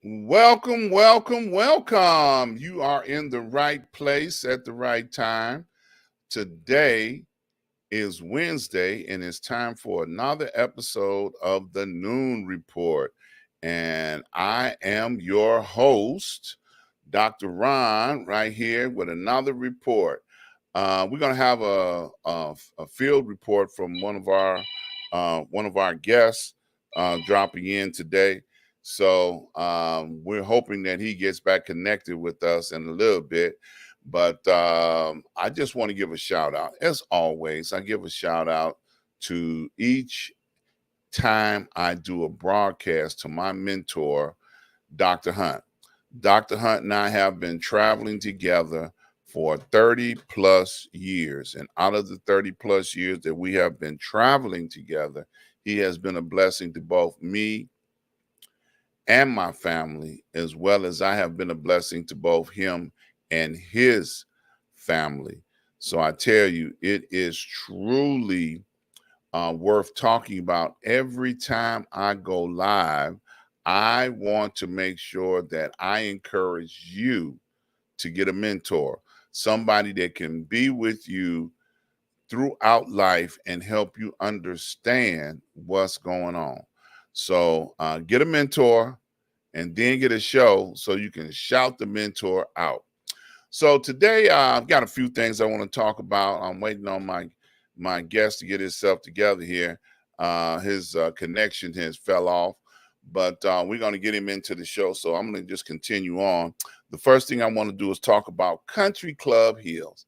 Welcome, welcome, welcome. You are in the right place at the right time. Today is Wednesday, and it's time for another episode of the Noon Report. And I am your host, Dr. Ron, right here with another report. We're going to have a field report from one of our guests dropping in today. So we're hoping that he gets back connected with us in a little bit. But I just want to give a shout out. As always, I give a shout out to each time I do a broadcast to my mentor, Dr. Hunt. Dr. Hunt and I have been traveling together for 30 plus years. And out of the 30 plus years that we have been traveling together, he has been a blessing to both me and my family, as well as I have been a blessing to both him and his family. So I tell you, it is truly worth talking about. Every time I go live, I want to make sure that I encourage you to get a mentor, somebody that can be with you throughout life and help you understand what's going on. So get a mentor and then get a show so you can shout the mentor out. So today I've got a few things I want to talk about. I'm waiting on my guest to get himself together here. His connection has fell off, but we're going to get him into the show. So I'm going to just continue on. The first thing I want to do is talk about Country Club Hills.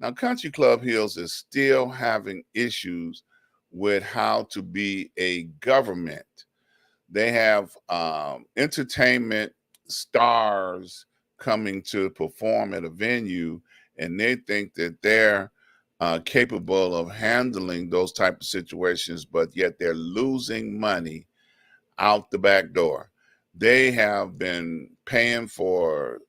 Now, Country Club Hills is still having issues with how to be a government. They have entertainment stars coming to perform at a venue, and they think that they're capable of handling those type of situations, but yet they're losing money out the back door. They have been paying for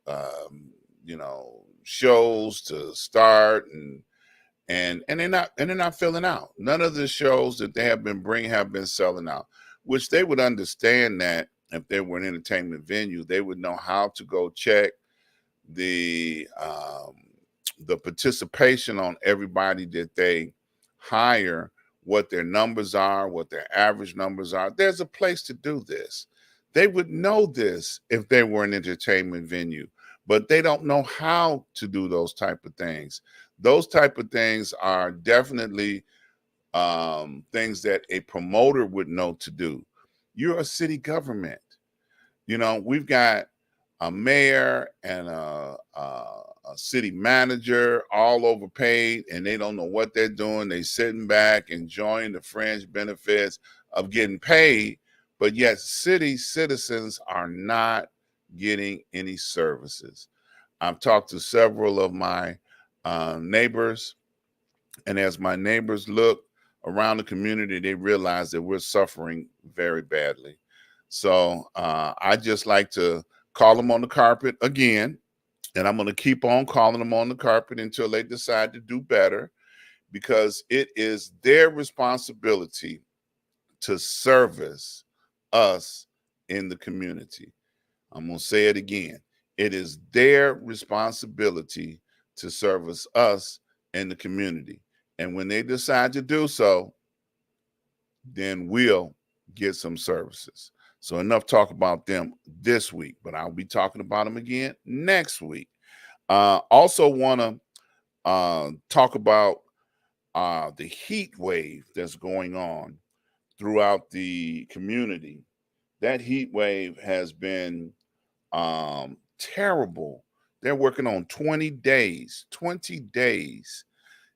shows to start, and they're not filling out. None of the shows that they have been bringing have been selling out, which they would understand that if they were an entertainment venue, they would know how to go check the um, the participation on everybody that they hire, what their numbers are, what their average numbers are. There's a place to do this. They would know this if they were an entertainment venue, but they don't know how to do those type of things. Those type of things are definitely things that a promoter would know to do. You're a city government. We've got a mayor and a city manager all overpaid, and they don't know what they're doing. They sitting back enjoying the fringe benefits of getting paid, but yet city citizens are not getting any services. I've talked to several of my neighbors, and as my neighbors look around the community, they realize that we're suffering very badly. So I just like to call them on the carpet again, and I'm going to keep on calling them on the carpet until they decide to do better, because it is their responsibility to service us in the community. I'm going to say it again. It is their responsibility to service us in the community. And when they decide to do so, then we'll get some services. So enough talk about them this week, but I'll be talking about them again next week. Also want to talk about the heat wave that's going on throughout the community. That heat wave has been terrible. They're working on 20 days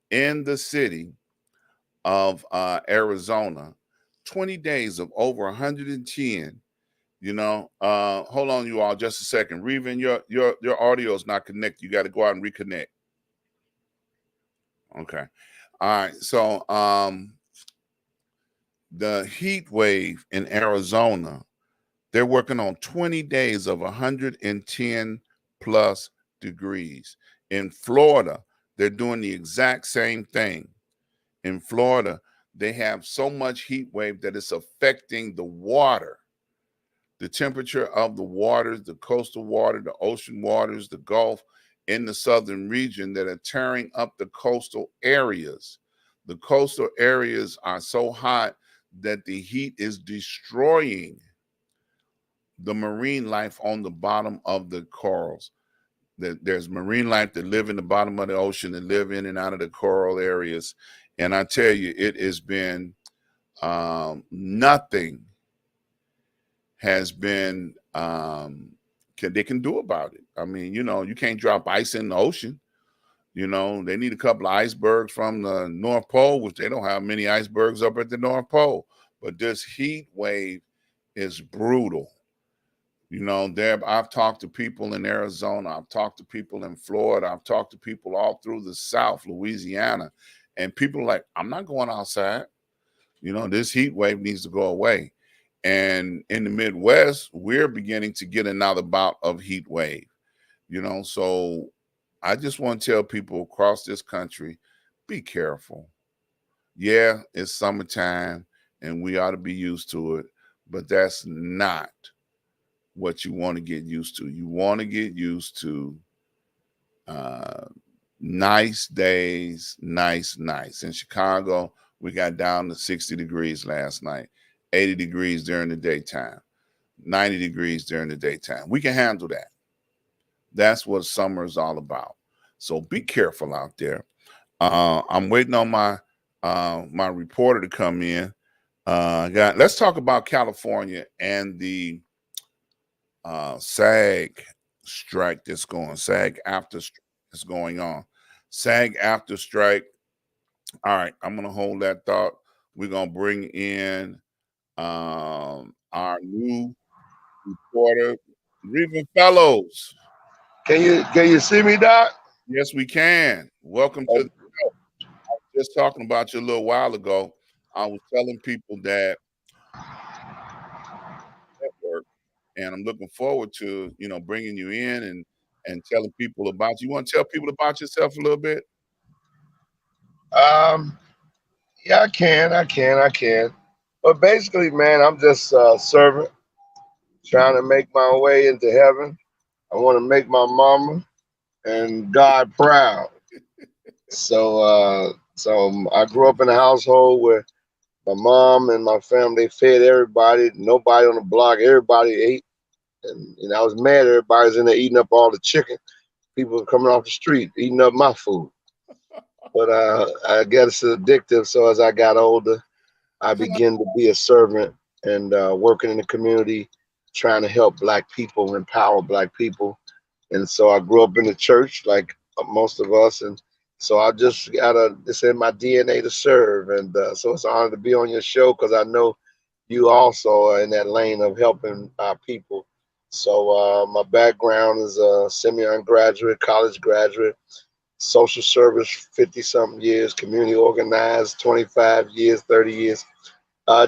in the city of Arizona, 20 days of over 110. Hold on, you all, just a second. Reven, your audio is not connected. You got to go out and reconnect. Okay. All right. So the heat wave in Arizona, they're working on 20 days of 110 plus degrees. In Florida, they're doing the exact same thing. In Florida, they have so much heat wave that it's affecting the water the temperature of the waters, the coastal water, the ocean waters, the Gulf in the southern region that are tearing up the coastal areas. The coastal areas are so hot that the heat is destroying the marine life on the bottom of the corals. There's marine life that live in the bottom of the ocean and live in and out of the coral areas. And I tell you, it has been nothing has been they can do about it. I mean, you can't drop ice in the ocean. They need a couple of icebergs from the North Pole, which they don't have many icebergs up at the North Pole. But this heat wave is brutal. I've talked to people in Arizona, I've talked to people in Florida, I've talked to people all through the South, Louisiana, and people are like, I'm not going outside. This heat wave needs to go away. And in the Midwest, we're beginning to get another bout of heat wave. So I just want to tell people across this country, be careful. Yeah, it's summertime and we ought to be used to it, but that's not what you want to get used to. You want to get used to nice days, nice nights. In Chicago, we got down to 60 degrees last night, 80 degrees during the daytime, 90 degrees during the daytime. We can handle that. That's what summer is all about. So be careful out there. I'm waiting on my reporter to come in. Let's talk about California and the SAG strike that's going. SAG after strike is going on. SAG after strike. All right, I'm gonna hold that thought. We're gonna bring in our new reporter, Reverend Fellows. Can you see me, Doc? Yes, we can. Welcome to the show. I was just talking about you a little while ago. I was telling people that network, and I'm looking forward to bringing you in and telling people about you. You want to tell people about yourself a little bit? Um, yeah, I can. But basically, man, I'm just a servant trying to make my way into heaven. I want to make my mama and God proud. So I grew up in a household where my mom and my family fed everybody. Nobody on the block, everybody ate. And I was mad everybody's in there eating up all the chicken. People were coming off the street eating up my food. But I guess it's addictive. So as I got older, I began to be a servant and working in the community, trying to help Black people, empower Black people. And so I grew up in the church, like most of us, and so I just it's in my DNA to serve. And so it's an honor to be on your show because I know you also are in that lane of helping our people. So my background is a semi-undergraduate, college graduate, social service 50 something years, community organized 25 years, 30 years,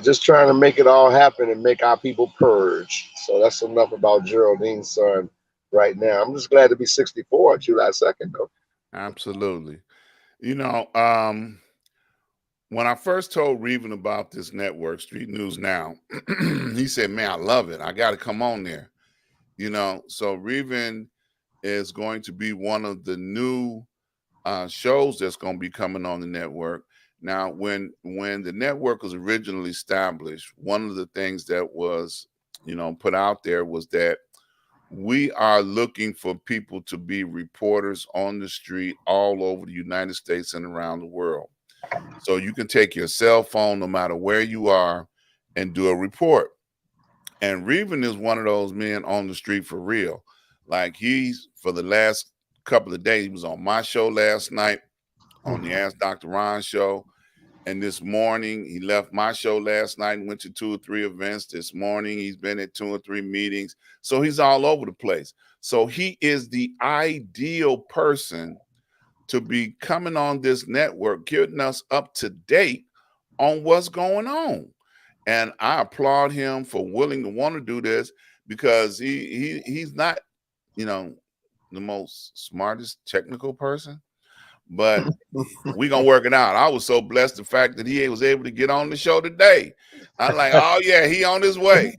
just trying to make it all happen and make our people purge. So that's enough about Geraldine's son right now. I'm just glad to be 64 on July 2nd, though. Absolutely. You know, when I first told Reven about this network, Street News Now, he said, "Man, I love it. I got to come on there." So Reven is going to be one of the new shows that's going to be coming on the network. Now, when the network was originally established, one of the things that was, put out there was that we are looking for people to be reporters on the street all over the United States and around the world. So you can take your cell phone, no matter where you are, and do a report. And Reven is one of those men on the street for real. Like for the last couple of days, he was on my show last night, on the Ask Dr.Ron show. And this morning, he left my show last night and went to 2 or 3 events. This morning, he's been at 2 or 3 meetings. So he's all over the place. So he is the ideal person to be coming on this network, getting us up to date on what's going on. And I applaud him for willing to want to do this because he's not, the most smartest technical person, but we're gonna work it out. I was so blessed the fact that he was able to get on the show today. I'm like, oh yeah, he on his way.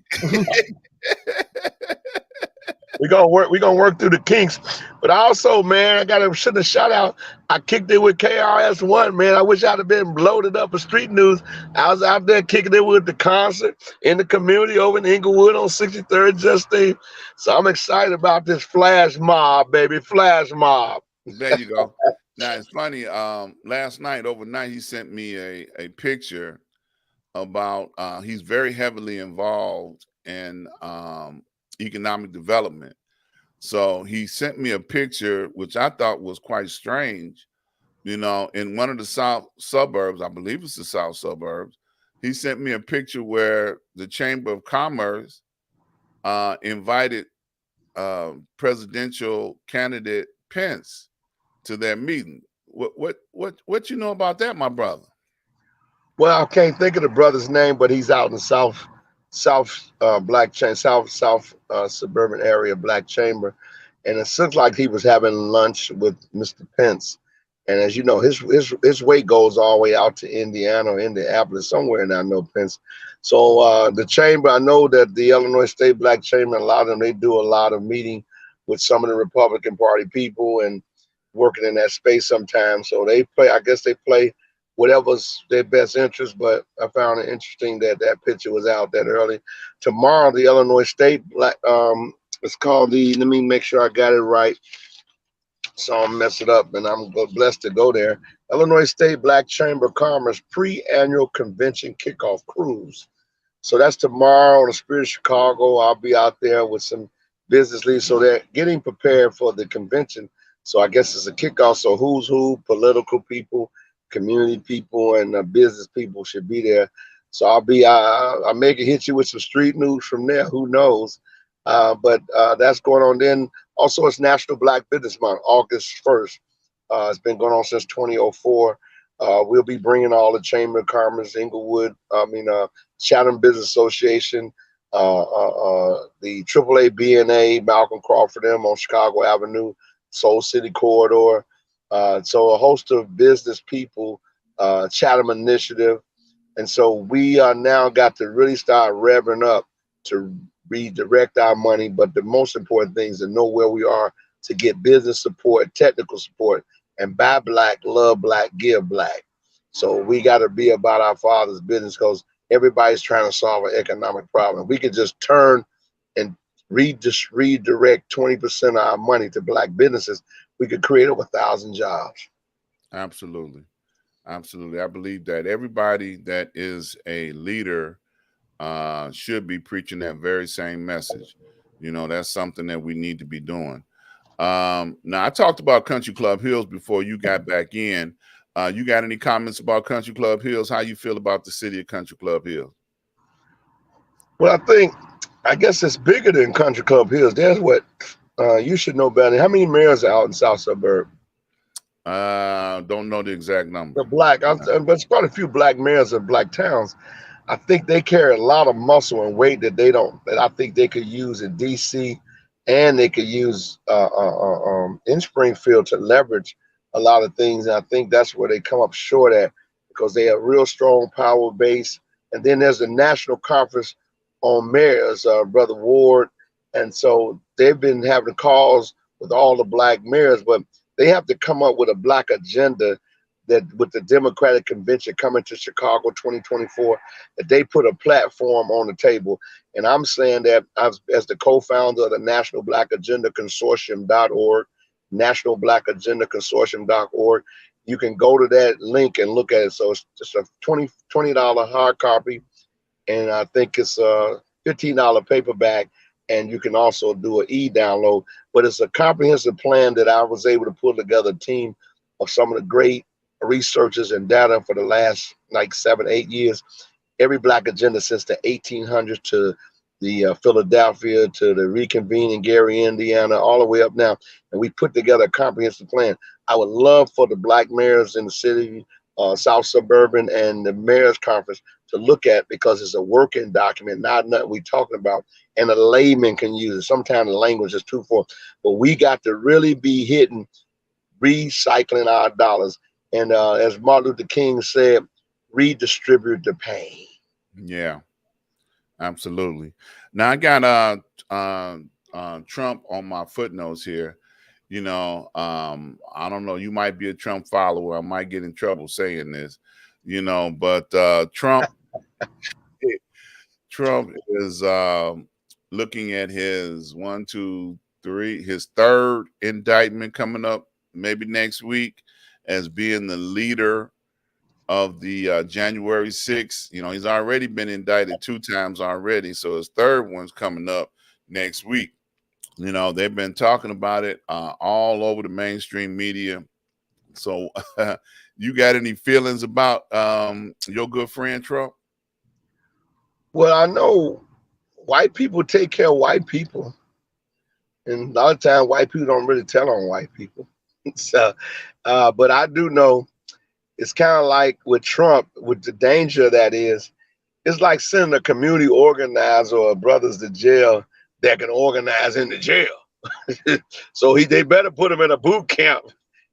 We're gonna work through the kinks. But also, man, I gotta send a shout out. I kicked it with KRS-One, man. I wish I'd have been loaded up with street news. I was out there kicking it with the concert in the community over in Inglewood on 63rd Justine. So I'm excited about this flash mob, baby. Flash mob. There you go. Now it's funny. Last night, overnight, he sent me a picture about. He's very heavily involved in economic development. So he sent me a picture, which I thought was quite strange. You know, in one of the south suburbs, I believe it's the south suburbs. He sent me a picture where the Chamber of Commerce invited presidential candidate Pence to their meeting. What you know about that, my brother? Well, I can't think of the brother's name, but he's out in the South South suburban area Black Chamber, and it looks like he was having lunch with Mr. Pence. And as you know, his way goes all the way out to Indiana or Indianapolis, somewhere, and I know Pence. So the chamber, I know that the Illinois State Black Chamber, a lot of them, they do a lot of meeting with some of the Republican Party people and working in that space sometimes. So they play, I guess they play whatever's their best interest. But I found it interesting that that picture was out that early. Tomorrow, the Illinois State Black, it's called the. Let me make sure I got it right, so I'll mess it up. And I'm blessed to go there. Illinois State Black Chamber of Commerce pre-annual convention kickoff cruise. So that's tomorrow on the Spirit of Chicago. I'll be out there with some business leaders. So they're getting prepared for the convention. So I guess it's a kickoff. So who's who, political people, community people, and business people should be there. So I may hit you with some street news from there. Who knows? But that's going on. Then also it's National Black Business Month, August 1st. It's been going on since 2004. We'll be bringing all the Chamber of Commerce, Inglewood, Chatham Business Association, the AAA BNA, Malcolm Crawford, them on Chicago Avenue, Soul City Corridor. So a host of business people, Chatham Initiative. And so we are now got to really start revving up to redirect our money. But the most important thing is to know where we are to get business support, technical support, and buy black, love black, give black. So we got to be about our Father's business because everybody's trying to solve an economic problem. We could just turn and redirect 20% of our money to black businesses. We could create over 1,000 jobs. Absolutely. Absolutely. I believe that everybody that is a leader should be preaching that very same message. You know, that's something that we need to be doing. Now, I talked about Country Club Hills before you got back in. You got any comments about Country Club Hills? How you feel about the city of Country Club Hills? Well, I guess it's bigger than Country Club Hills. There's what you should know better. How many mayors are out in South Suburb? Don't know the exact number. The black, but it's quite a few black mayors of black towns. I think they carry a lot of muscle and weight that they don't. That I think they could use in DC, and they could use in Springfield to leverage a lot of things. And I think that's where they come up short at because they have real strong power base. And then there's the national conference on mayors, Brother Ward, and so they've been having calls with all the black mayors, but they have to come up with a black agenda that with the Democratic Convention coming to Chicago 2024, that they put a platform on the table. And I'm saying that as the co-founder of the National Black Agenda Consortium.org, National Black Agenda Consortium.org, you can go to that link and look at it. So it's just a $20 hard copy, and I think it's a $15 paperback, and you can also do an e-download. But it's a comprehensive plan that I was able to pull together a team of some of the great researchers and data for the last like 7-8 years. Every black agenda since the 1800s to the Philadelphia to the reconvene in Gary, Indiana, all the way up now. And we put together a comprehensive plan. I would love for the black mayors in the city, South Suburban, and the Mayor's Conference to look at, because it's a working document, not nothing we talking about, and a layman can use it. Sometimes the language is too full, but we got to really be hitting recycling our dollars. And as Martin Luther King said, redistribute the pain. Yeah, Absolutely. Now I got Trump on my footnotes here. I don't know. You might be a Trump follower. I might get in trouble saying this, but Trump is looking at his one, two, three, his third indictment coming up maybe next week as being the leader of the January 6th. He's already been indicted 2 times already. So his third one's coming up next week. They've been talking about it all over the mainstream media. So you got any feelings about your good friend Trump? Well, I know white people take care of white people, and a lot of times white people don't really tell on white people. So, but I do know it's kind of like with Trump, with the danger that is, it's like sending a community organizer or brothers to jail that can organize in the jail. So they better put him in a boot camp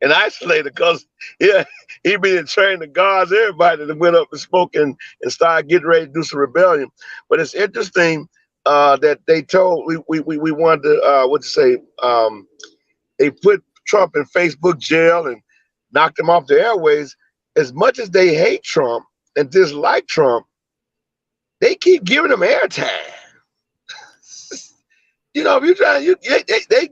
and isolate it, because he been trained the guards, everybody that went up and spoke and started getting ready to do some rebellion. But it's interesting that they told we wanted to what to say, they put Trump in Facebook jail and knocked him off the airways. As much as they hate Trump and dislike Trump, they keep giving him airtime. If you're trying,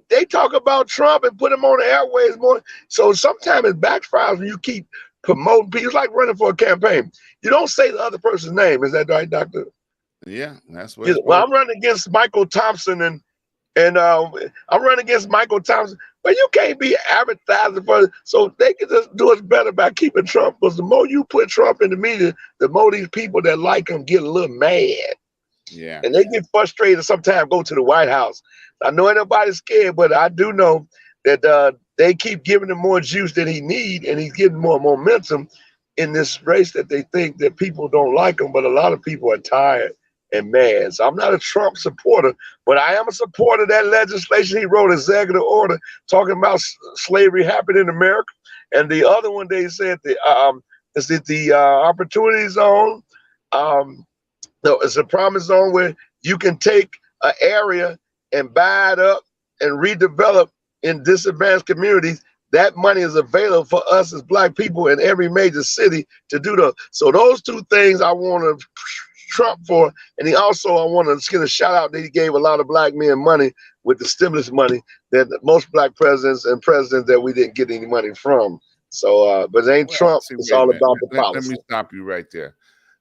they talk about Trump and put him on the airways more. So sometimes it backfires when you keep promoting people. It's like running for a campaign. You don't say the other person's name. Is that right, Doctor? Yeah, that's what. Well, I'm running against Michael Thompson and I'm running against Michael Thompson. But you can't be advertising for. So they can just do us better by keeping Trump. Because the more you put Trump in the media, the more these people that like him get a little mad. Yeah. And they get frustrated and sometimes go to the White House. I know ain't nobody scared, but I do know that they keep giving him more juice than he need, and he's getting more momentum in this race that they think that people don't like him, but a lot of people are tired and mad. So I'm not a Trump supporter, but I am a supporter of that legislation. He wrote executive order talking about slavery happening in America. And the other one, they said the opportunity zone. No, it's a promise zone where you can take an area and buy it up and redevelop in disadvantaged communities. That money is available for us as Black people in every major city to do those. So those two things I want to Trump for. And I want to give a shout out that he gave a lot of Black men money with the stimulus money that most Black presidents that we didn't get any money from. So, but it ain't Trump. It's all about the policy. Let me stop you right there.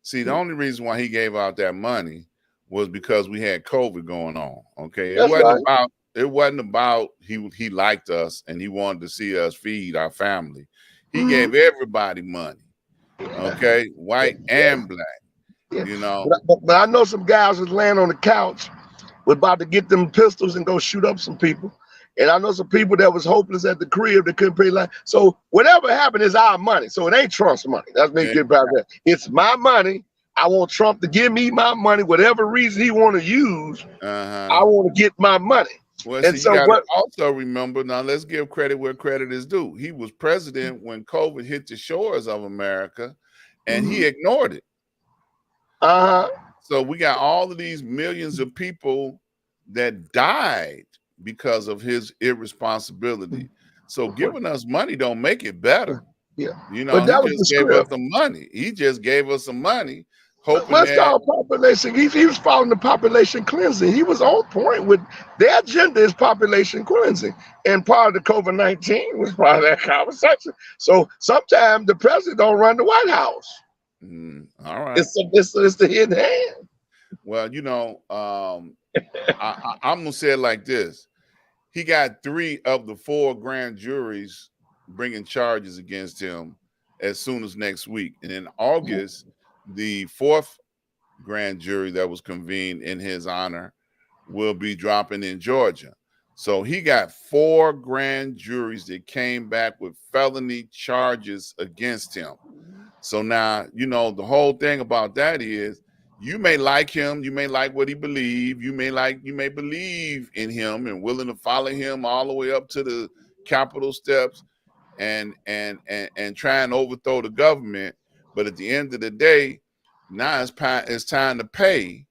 See, the only reason why he gave out that money was because we had COVID going on. Okay, it wasn't about he liked us and he wanted to see us feed our family. He gave everybody money. Okay, white and Black. But I know some guys was laying on the couch, was about to get them pistols and go shoot up some people. And I know some people that was hopeless at the crib that couldn't pay life. So whatever happened is our money. So it ain't Trump's money. That's me getting about that. It's my money. I want Trump to give me my money, whatever reason he want to use. I want to get my money. Well, and so you got to also remember, now let's give credit where credit is due. He was president when COVID hit the shores of America, and he ignored it. So we got all of these millions of people that died because of his irresponsibility. So giving us money don't make it better. Yeah. He just gave us some money. He just gave us some money. Let's call population. He was following the population cleansing. He was on point with their agenda is population cleansing. And part of the COVID-19 was part of that conversation. So sometimes the president don't run the White House. All right. It's the hidden hand. Well, I'm going to say it like this. He got 3 of the 4 grand juries bringing charges against him as soon as next week. And in August, the 4th grand jury that was convened in his honor will be dropping in Georgia. So he got 4 grand juries that came back with felony charges against him. So now, the whole thing about that is you may like him, you may like what he believes, you may believe in him and willing to follow him all the way up to the Capitol steps and try and overthrow the government. But at the end of the day, now it's time to pay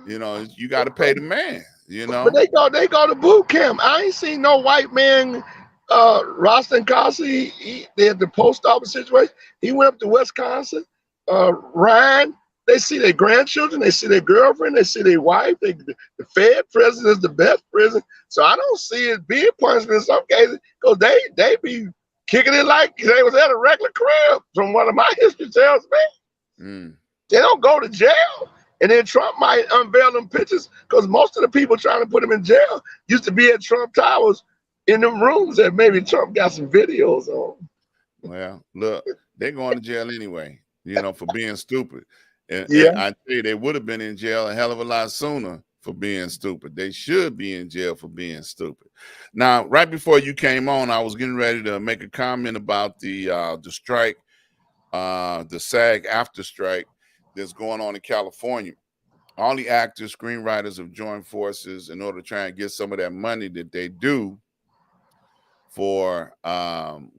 You know, you got to pay the man. You But know. they go to boot camp. I ain't seen no white man. Rostin Kasi, they had the post office situation. He went up to Wisconsin. Ryan, they see their grandchildren, they see their girlfriend, they see their wife. The Fed prison is the best prison. So I don't see it being punishment in some cases because they be kicking it like they was at a regular crib. From what my history tells me, they don't go to jail. And then Trump might unveil them pictures because most of the people trying to put him in jail used to be at Trump Towers in them rooms that maybe Trump got some videos on. Well, look, they're going to jail anyway, you know, for being stupid. And Yeah. I tell you, they would have been in jail a hell of a lot sooner for being stupid. They should be in jail for being stupid. Now, right before you came on, I was getting ready to make a comment about the strike, the SAG after strike that's going on in California. All the actors, screenwriters have joined forces in order to try and get some of that money that they do for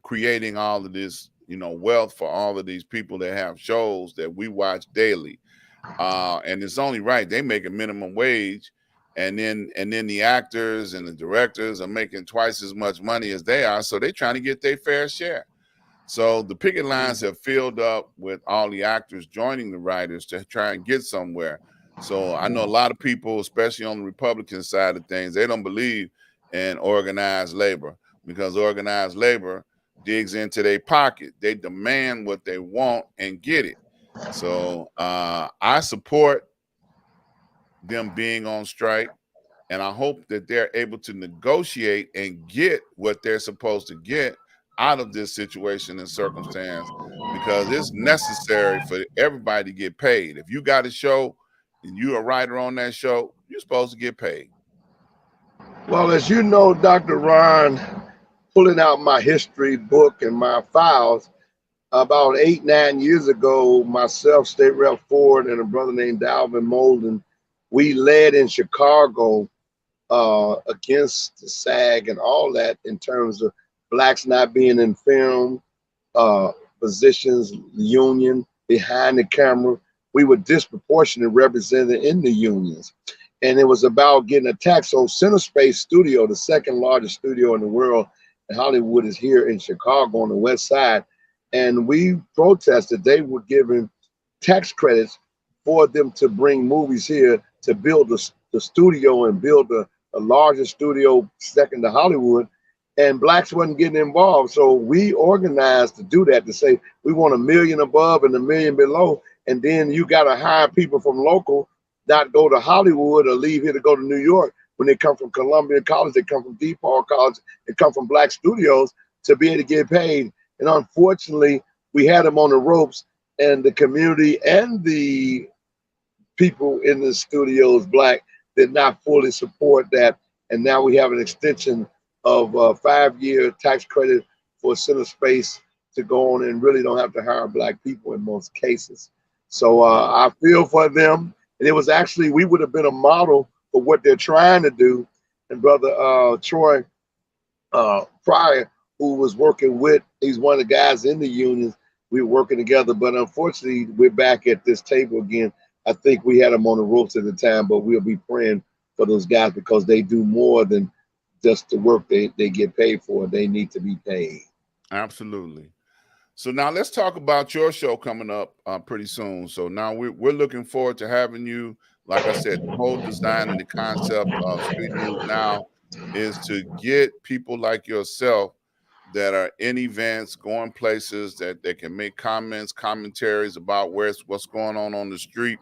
creating all of this, you know, wealth for all of these people that have shows that we watch daily. And it's only right they make a minimum wage, and then the actors and the directors are making twice as much money as they are, so they're trying to get their fair share. So the picket lines have filled up with all the actors joining the writers to try and get somewhere. So I know a lot of people, especially on the Republican side of things, they don't believe in organized labor because organized labor digs into their pocket. They demand what they want and get it. So I support them being on strike, and I hope that they're able to negotiate and get what they're supposed to get out of this situation and circumstance, because it's necessary for everybody to get paid. If you got a show and you're a writer on that show, you're supposed to get paid. Well, as you know, Dr. Ron, pulling out my history book and my files, about 8, 9 years ago, myself, State Rep Ford, and a brother named Dalvin Molden, we led in Chicago against the SAG and all that in terms of blacks not being in film, positions, union, behind the camera. We were disproportionately represented in the unions. And it was about getting a tax. So Center Space Studio, the second largest studio in the world in Hollywood, is here in Chicago on the west side. And we protested. They were giving tax credits for them to bring movies here to build the studio and build a larger studio second to Hollywood. And blacks wasn't getting involved. So we organized to do that, to say we want $1 million above and $1 million below. And then you got to hire people from local, not go to Hollywood or leave here to go to New York. When they come from Columbia College, they come from DePaul College, they come from black studios to be able to get paid. And unfortunately, we had them on the ropes, and the community and the people in the studios, black, did not fully support that. And now we have an extension of a 5-year tax credit for Center Space to go on and really don't have to hire black people in most cases. So I feel for them. And it was actually, we would have been a model for what they're trying to do. And brother Troy Pryor, who was working with, he's one of the guys in the unions, we were working together. But unfortunately, we're back at this table again. I think we had them on the ropes at the time, but we'll be praying for those guys because they do more than just the work they get paid for. They need to be paid. Absolutely. So now let's talk about your show coming up pretty soon. So now we're looking forward to having you. Like I said, the whole design and the concept of Street News Now is to get people like yourself that are in events, going places, that they can make commentaries about what's going on the street.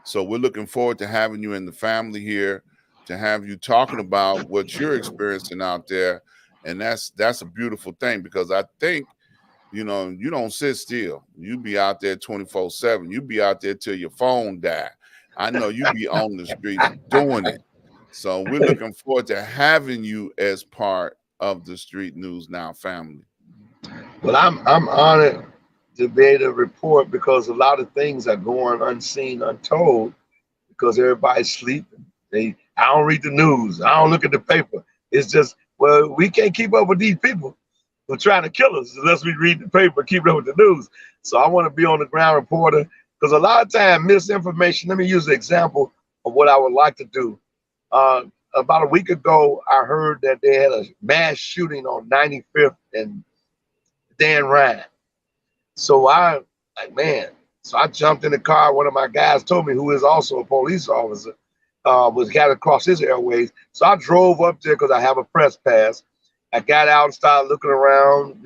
So we're looking forward to having you in the family here, to have you talking about what you're experiencing out there. And that's a beautiful thing, because I think, you know, you don't sit still. You be out there 24/7. You be out there till your phone die. I know you be on the streets doing it. So we're looking forward to having you as part of the Street News Now family. Well, I'm honored to be able to report because a lot of things are going unseen, untold, because everybody's sleeping. I don't read the news. I don't look at the paper. It's just, well, we can't keep up with these people who are trying to kill us unless we read the paper, keep up with the news. So I want to be on the ground reporter because a lot of time misinformation. Let me use an example of what I would like to do. About a week ago, I heard that they had a mass shooting on 95th and Dan Ryan. So I, like, man, so I jumped in the car. One of my guys told me, who is also a police officer, was got across his airways. So I drove up there because I have a press pass. I got out and started looking around,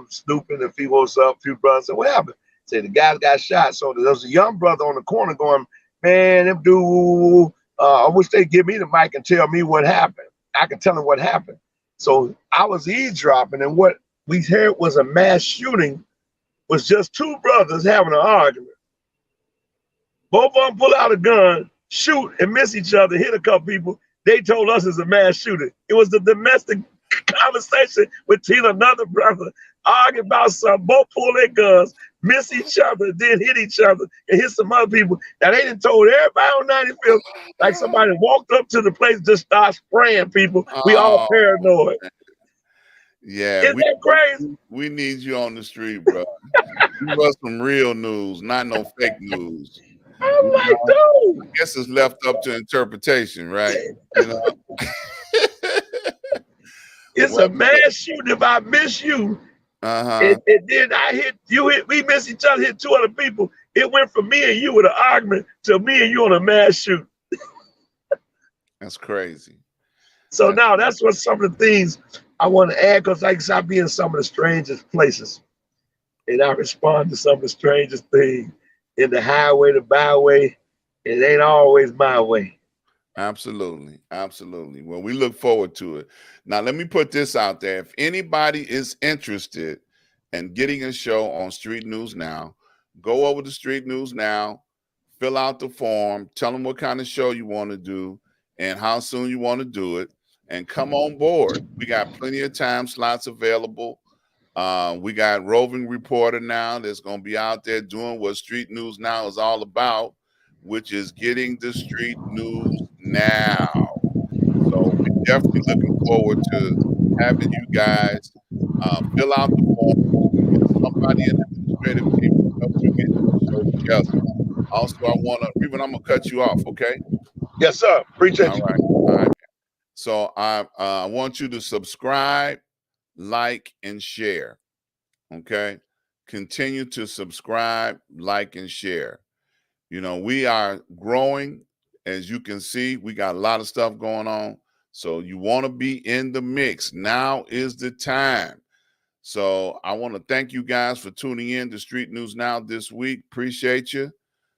snooping and see what's up. A few brothers said, what happened? Say the guy got shot. So there was a young brother on the corner going, man, them dude, I wish they'd give me the mic and tell me what happened. I can tell him what happened. So I was eavesdropping, and what we heard was a mass shooting, was just two brothers having an argument. Both of them pull out a gun, shoot, and miss each other, hit a couple people. They told us it's a mass shooting. It was the domestic conversation between another brother, arguing about something. Both pull their guns, miss each other, then hit each other, and hit some other people. Now, they done told everybody on 95th, like somebody walked up to the place and just started spraying people. We all paranoid. Yeah. Isn't that crazy? We need you on the street, bro. Give us some real news, not no fake news. I'm like, dude. I guess it's left up to interpretation, right? You know? It's a mass shooting. If I miss you, and then I hit you, we miss each other, hit two other people. It went from me and you with an argument to me and you on a mass shoot. That's crazy. So now that's what some of the things I want to add, because like I said, I be in some of the strangest places, and I respond to some of the strangest things in the highway, the byway. It ain't always my way. Absolutely. Absolutely. Well, we look forward to it. Now, let me put this out there. If anybody is interested in getting a show on Street News Now, go over to Street News Now, fill out the form, tell them what kind of show you want to do and how soon you want to do it, and come on board. We got plenty of time slots available. We got roving reporter now that's going to be out there doing what Street News Now is all about, which is getting the street news now. So we're definitely looking forward to having you guys fill out the form. Get somebody in the administrative team to help you get the show together. Also, Reuben, I'm gonna cut you off, okay? Yes, sir. Appreciate you. All right. So I want you to subscribe, like, and share. Okay, continue to subscribe, like, and share. We are growing. As you can see, we got a lot of stuff going on. So you want to be in the mix. Now is the time. So I want to thank you guys for tuning in to Street News Now this week. Appreciate you.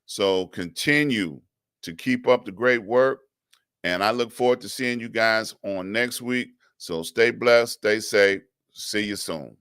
So continue to keep up the great work. And I look forward to seeing you guys on next week. So stay blessed, stay safe. See you soon.